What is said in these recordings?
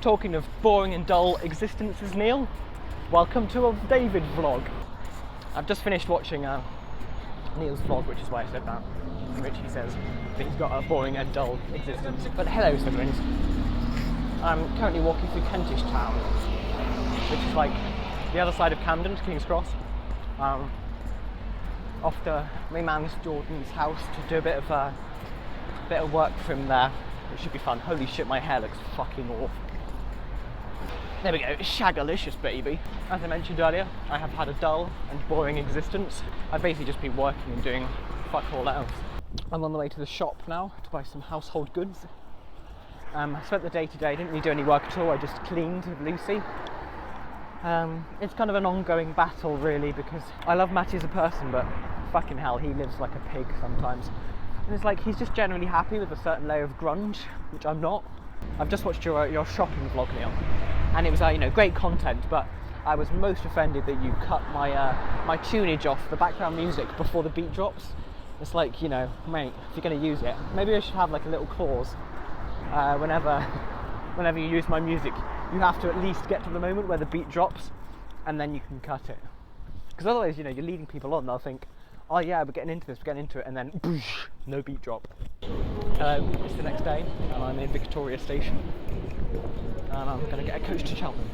Talking of boring and dull existences, Neil, welcome to a David vlog. I've just finished watching Neil's vlog, which is why I said that, in which he says that he's got a boring and dull existence. But hello, siblings. I'm currently walking through Kentish Town, which is like the other side of Camden to King's Cross, off to my man's Jordan's house to do a bit of work for him there, which should be fun. Holy shit, my hair looks fucking awful. There we go, shagalicious baby. As I mentioned earlier, I have had a dull and boring existence. I've basically just been working and doing fuck all else. I'm on the way to the shop now to buy some household goods. I spent the day today, didn't really do any work at all, I just cleaned with Lucy. It's kind of an ongoing battle really, because I love Matty as a person, but fucking hell, he lives like a pig sometimes. And it's like, he's just generally happy with a certain layer of grunge, which I'm not. I've just watched your shopping vlog, Neil, and it was great content, but I was most offended that you cut my tunage off, the background music, before the beat drops. It's like, you know, mate, if you're going to use it, maybe I should have like a little clause. Whenever you use my music, you have to at least get to the moment where the beat drops, and then you can cut it. Because otherwise, you know, you're leading people on, they'll think, oh yeah, we're getting into it, and then boosh, no beat drop. It's the next day, and I'm in Victoria Station, and I'm going to get a coach to Cheltenham.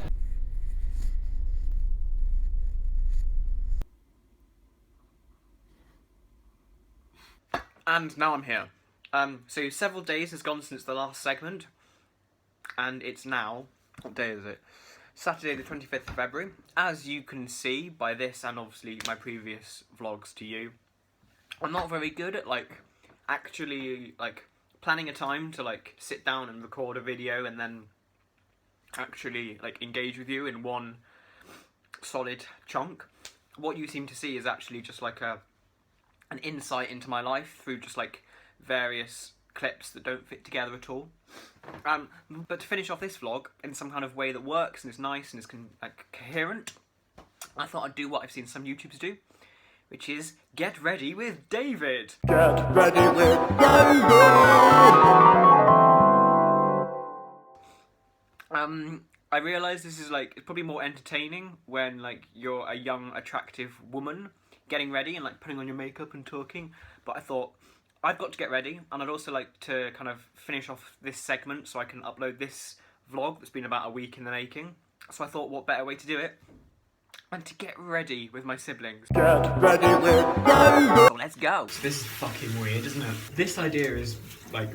And now I'm here. So several days has gone since the last segment, and it's now, what day is it? Saturday the 25th of February. As you can see by this, and obviously my previous vlogs to you, I'm not very good at actually planning a time to sit down and record a video and then actually engage with you in one solid chunk. What you seem to see is actually just an insight into my life through just various clips that don't fit together at all. But to finish off this vlog in some kind of way that works and is nice and is coherent, I thought I'd do what I've seen some YouTubers do, which is get ready with David. Get ready with David! I realise this is it's probably more entertaining when you're a young, attractive woman getting ready and putting on your makeup and talking, but I thought I've got to get ready, and I'd also like to kind of finish off this segment so I can upload this vlog that's been about a week in the making. So I thought, what better way to do it than to get ready with my siblings. Get ready with David! So let's go. This is fucking weird, isn't it? This idea is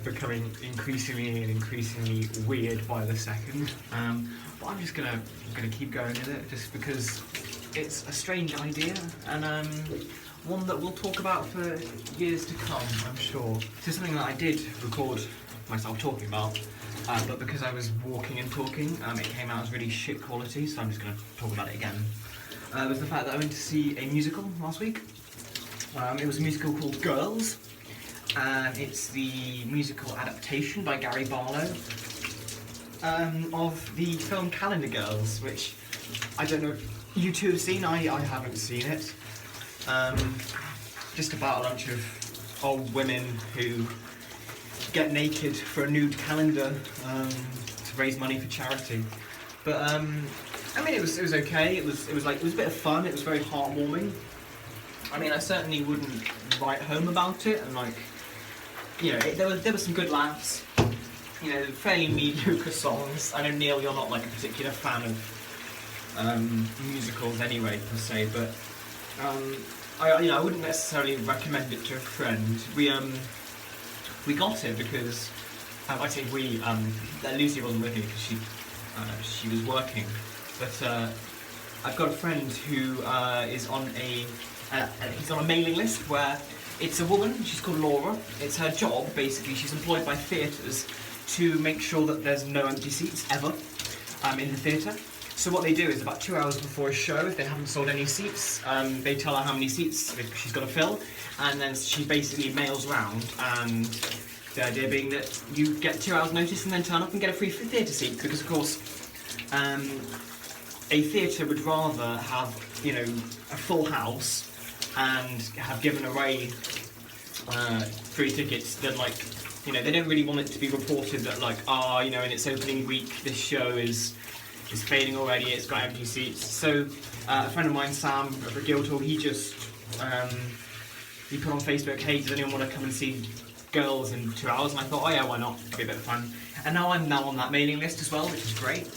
becoming increasingly weird by the second. But I'm just gonna keep going with it just because it's a strange idea, and one that we'll talk about for years to come, I'm sure. This is something that I did record myself talking about, but because I was walking and talking, it came out as really shit quality, so I'm just going to talk about it again. It was the fact that I went to see a musical last week. It was a musical called Girls, and it's the musical adaptation by Gary Barlow of the film Calendar Girls, which I don't know if you two have seen. I haven't seen it. Just about a bunch of old women who get naked for a nude calendar to raise money for charity. But I mean, it was okay. It was a bit of fun. It was very heartwarming. I mean, I certainly wouldn't write home about it, and you know, there were some good laughs. You know, fairly mediocre songs. I know, Neil, you're not a particular fan of musicals anyway per se, but I wouldn't necessarily recommend it to a friend. We got it because I say we. Lucy wasn't with me because she was working, but I've got a friend who is on he's on a mailing list where it's a woman. She's called Laura. It's her job basically. She's employed by theatres to make sure that there's no empty seats ever in the theatre. So what they do is about 2 hours before a show, if they haven't sold any seats, they tell her how many seats she's got to fill, and then she basically mails round, and the idea being that you get 2 hours notice and then turn up and get a free theatre seat, because of course a theatre would rather have, you know, a full house and have given away free tickets than You know, they don't really want it to be reported that like, you know, in its opening week, this show is failing already. It's got empty seats. So a friend of mine, Sam over at Guildhall, he just he put on Facebook, hey, does anyone want to come and see Girls in 2 hours? And I thought, oh yeah, why not? It'll be a bit of fun. And now I'm on that mailing list as well, which is great.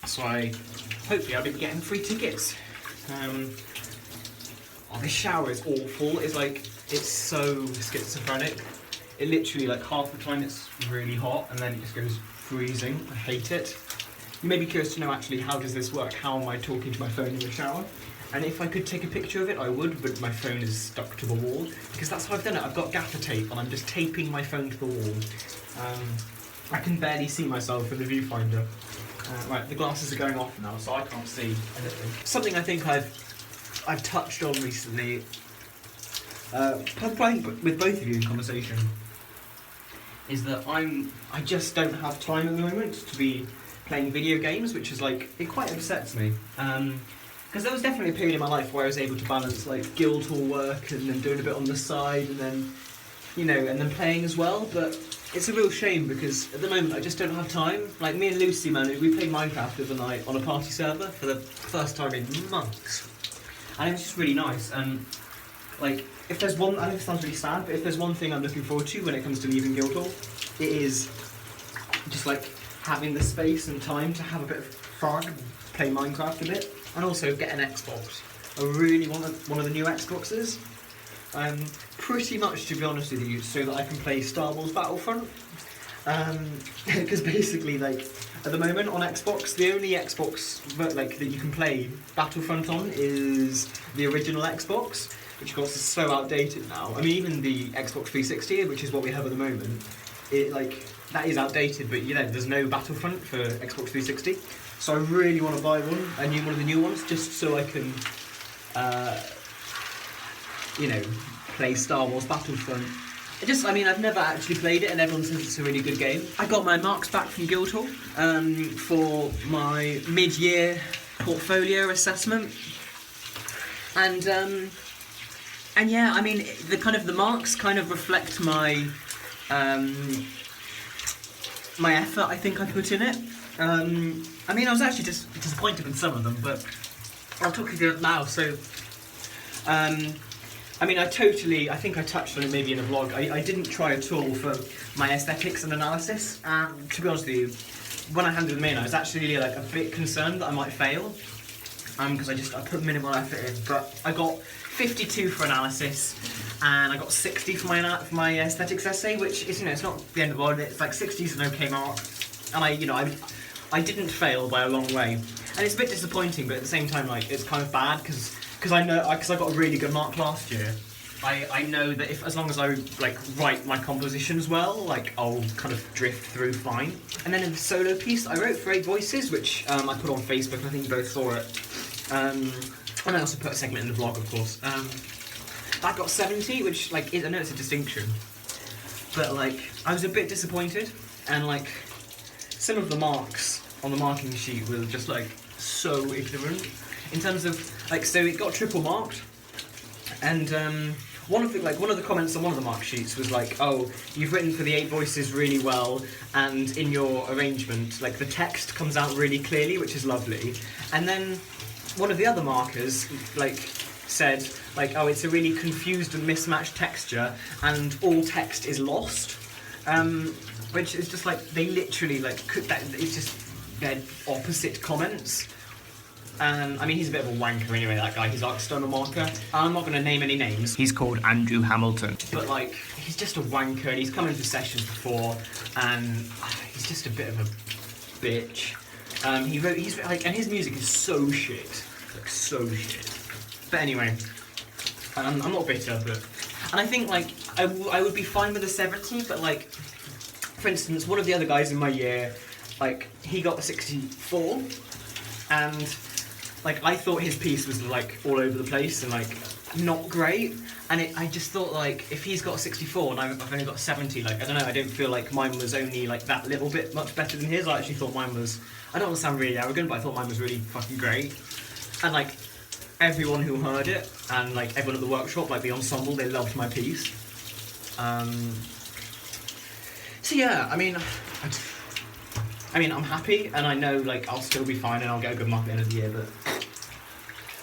So hopefully I'll be getting free tickets. This shower is awful. It's so schizophrenic. It literally, like, half the time it's really hot and then it just goes freezing. I hate it. You may be curious to know, actually, how does this work? How am I talking to my phone in the shower? And if I could take a picture of it, I would, but my phone is stuck to the wall. Because that's how I've done it. I've got gaffer tape and I'm just taping my phone to the wall. I can barely see myself in the viewfinder. Right, the glasses are going off now, so I can't see anything. Something I think I've touched on recently, probably with both of you in conversation, is that I just don't have time at the moment to be playing video games, which is like, it quite upsets me. Because there was definitely a period in my life where I was able to balance like Guildhall work and then doing a bit on the side and then, you know, and then playing as well, but it's a real shame because at the moment I just don't have time. Like me and Lucy, man, we played Minecraft the other night on a party server for the first time in months. And it was just really nice. And like, if there's one, I know it sounds really sad, but if there's one thing I'm looking forward to when it comes to leaving Guildhall, it is just like having the space and time to have a bit of fun, play Minecraft a bit, and also get an Xbox. I really want one of the new Xboxes. Pretty much, to be honest with you, so that I can play Star Wars Battlefront. Because basically, like, at the moment on Xbox, the only Xbox that you can play Battlefront on is the original Xbox, which of course is so outdated now. I mean, even the Xbox 360, which is what we have at the moment, that is outdated, but you know, there's no Battlefront for Xbox 360. So I really want to buy one of the new ones, just so I can, you know, play Star Wars Battlefront. I've never actually played it, and everyone says it's a really good game. I got my marks back from Guildhall for my mid-year portfolio assessment, and yeah, I mean, the marks kind of reflect my my effort I think I put in it. I mean, I was actually just disappointed in some of them, but I'll talk you through it now. So, I mean, I think I touched on it maybe in a vlog. I didn't try at all for my aesthetics and analysis. To be honest with you, when I handed them in, I was actually like a bit concerned that I might fail, because I put minimal effort in. But I got 52 for analysis, and I got 60 for my aesthetics essay, which is, you know, it's not the end of the world. It's like 60 is an okay mark, and I didn't fail by a long way. And it's a bit disappointing, but at the same time, like, it's kind of bad because I got a really good mark last year. I know that as long as I like write my compositions well, like, I'll kind of drift through fine. And then in the solo piece, I wrote for 8 Voices, which I put on Facebook, and I think you both saw it. And I also put a segment in the vlog, of course. That got 70, which, like, I know it's a distinction, but like, I was a bit disappointed, and like, some of the marks on the marking sheet were just like so ignorant. In terms of, like, so it got triple marked, and one of the comments on one of the mark sheets was like, oh, you've written for the 8 Voices really well, and in your arrangement, like, the text comes out really clearly, which is lovely. And then one of the other markers, like, said, like, oh, it's a really confused and mismatched texture, and all text is lost, which is just like, they literally, like, it's just, they're opposite comments. I mean, he's a bit of a wanker anyway, that guy. He's like Stoner marker. I'm not going to name any names. He's called Andrew Hamilton. But like, he's just a wanker, and he's come into sessions before, and he's just a bit of a bitch. And his music is so shit. Like, so shit. But anyway, I'm not bitter, but... And I think, like, I would be fine with a 70, but like, for instance, one of the other guys in my year, like, he got a 64, and... like, I thought his piece was, like, all over the place and, like, not great. And I just thought, like, if he's got a 64 and I've only got a 70, like, I don't know, I don't feel like mine was only, like, that little bit much better than his. I actually thought mine was, I don't want to sound really arrogant, but I thought mine was really fucking great. And, like, everyone who heard it, and, like, everyone at the workshop, like, the ensemble, they loved my piece. So yeah, I mean, I'm happy, and I know like I'll still be fine, and I'll get a good mark at the end of the year. But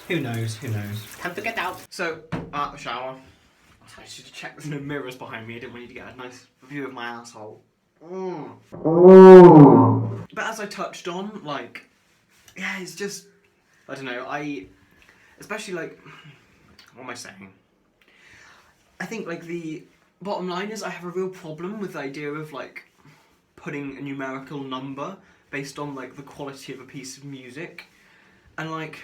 who knows? Who knows? Time to get out. So at the shower, I should check there's no mirrors behind me. I didn't want you to get a nice view of my asshole. But as I touched on, like, yeah, it's just, I don't know. Especially like, what am I saying? I think like the bottom line is I have a real problem with the idea of like putting a numerical number based on like the quality of a piece of music, and like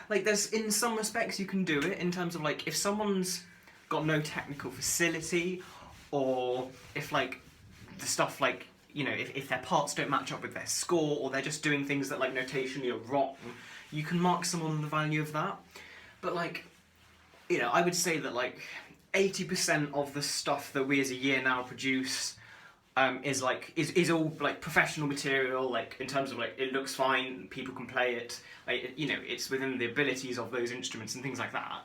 there's, in some respects you can do it in terms of like if someone's got no technical facility, or if like the stuff like, you know, if their parts don't match up with their score, or they're just doing things that like notationally are wrong, you can mark someone on the value of that. But like, you know, I would say that like 80% of the stuff that we as a year now produce is all like professional material, like in terms of like it looks fine, people can play it, like, you know, it's within the abilities of those instruments and things like that.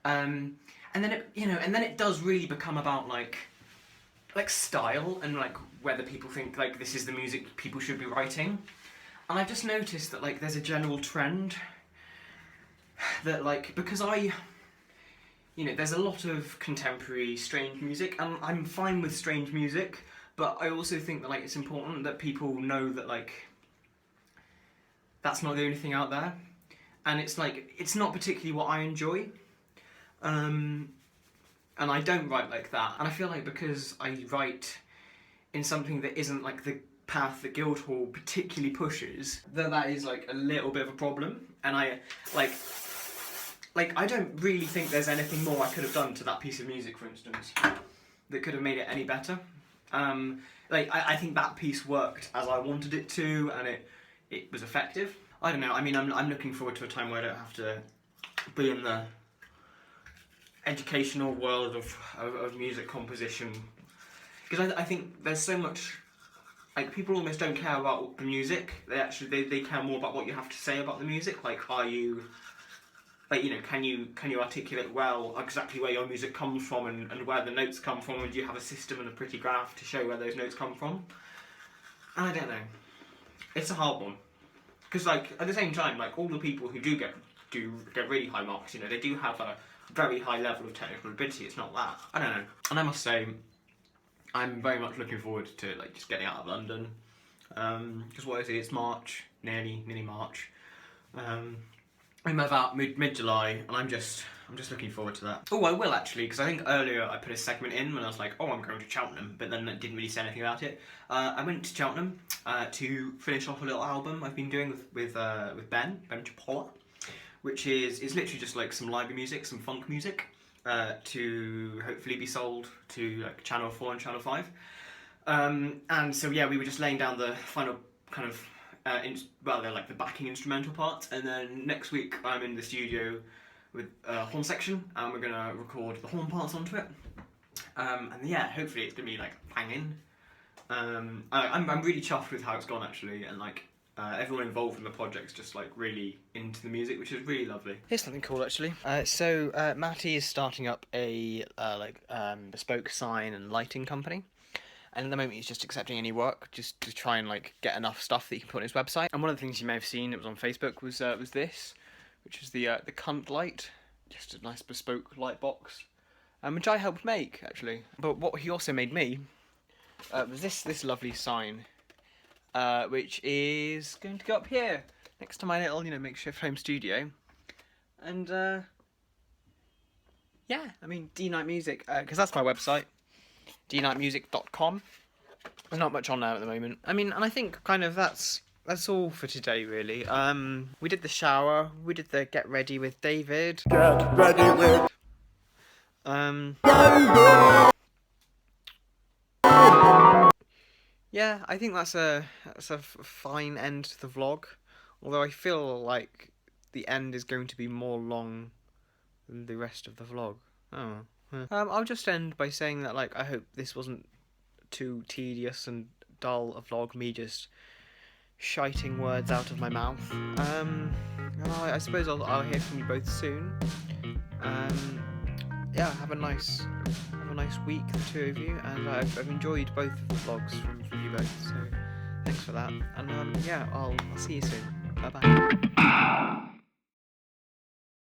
And then it does really become about like style and like whether people think like this is the music people should be writing. And I've just noticed that like there's a general trend that like, because there's a lot of contemporary strange music, and I'm fine with strange music, but I also think that like it's important that people know that like that's not the only thing out there, and it's like it's not particularly what I enjoy, and I don't write like that, and I feel like because I write in something that isn't like the path that Guildhall particularly pushes, that is like a little bit of a problem, and I don't really think there's anything more I could have done to that piece of music, for instance, that could have made it any better. I think that piece worked as I wanted it to, and it was effective. I don't know, I mean, I'm looking forward to a time where I don't have to be in the educational world of music composition, because I think there's so much, like, people almost don't care about the music, they care more about what you have to say about the music, like, are you... Like, you know, can you articulate well exactly where your music comes from and where the notes come from, and do you have a system and a pretty graph to show where those notes come from? And I don't know. It's a hard one. Because, like, at the same time, like, all the people who do get really high marks, you know, they do have a very high level of technical ability, it's not that. I don't know. And I must say, I'm very much looking forward to, like, just getting out of London. Because what is it? It's March, nearly March. I'm about mid-July, and I'm just looking forward to that. Oh, I will actually, because I think earlier I put a segment in when I was like, oh, I'm going to Cheltenham, but then I didn't really say anything about it. I went to Cheltenham to finish off a little album I've been doing with Ben Chipola, which is literally just like some library music, some funk music, to hopefully be sold to like Channel 4 and Channel 5. And so yeah, we were just laying down the final kind of they're like the backing instrumental parts, and then next week I'm in the studio with a horn section, and we're gonna record the horn parts onto it. And yeah, hopefully it's gonna be like banging. I'm really chuffed with how it's gone actually, and like everyone involved in the project's just like really into the music, which is really lovely. Here's something cool actually. So Matty is starting up a bespoke sign and lighting company. And at the moment he's just accepting any work, just to try and like get enough stuff that he can put on his website. And one of the things you may have seen, it was on Facebook, was this, which is the cunt light, just a nice bespoke light box, which I helped make actually. But what he also made me was this lovely sign, which is going to go up here next to my little makeshift home studio. And yeah, I mean D-Night Music, because that's my website. dnightmusic.com. There's not much on there at the moment. I mean, and I think kind of that's all for today, really. We did the shower, we did the get ready with David. Get ready with yeah, I think that's a fine end to the vlog. Although I feel like the end is going to be more long than the rest of the vlog. Oh. I'll just end by saying that, like, I hope this wasn't too tedious and dull a vlog, me just shiting words out of my mouth. And I suppose I'll hear from you both soon. yeah, have a nice week, the two of you, and I've enjoyed both of the vlogs from you both, so thanks for that. And yeah, I'll see you soon. Bye bye.